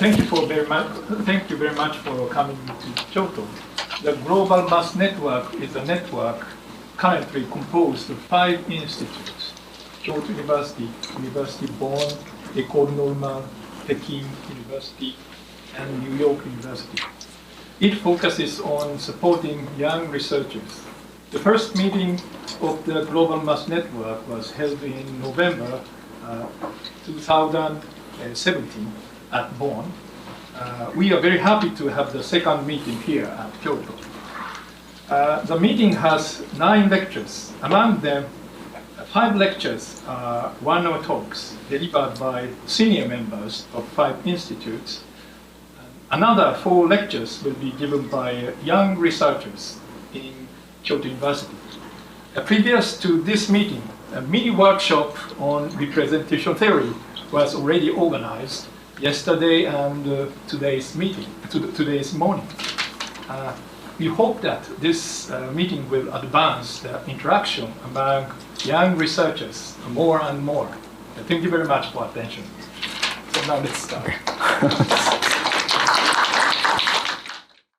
Thank you very much for coming to Kyoto. The GlobalMathNetwork is a network currently composed of 5 institutes: Kyoto University, University Bonn, École Normale, Peking University, and New York University. It focuses on supporting young researchers. The first meeting of the GlobalMathNetwork was held in November 2017 at Bonn. We are very happy to have the second meeting here at Kyoto. The meeting has 9 lectures. Among them, 5 lectures are one-hour talks delivered by senior members of 5 institutes. Another 4 lectures will be given by young researchers in Kyoto University. Previous to this meeting, a mini workshop on representation theory was already organized yesterday and today's morning. We hope that this meeting will advance the interaction among young researchers more and more. Thank you very much for attention. So now let's start.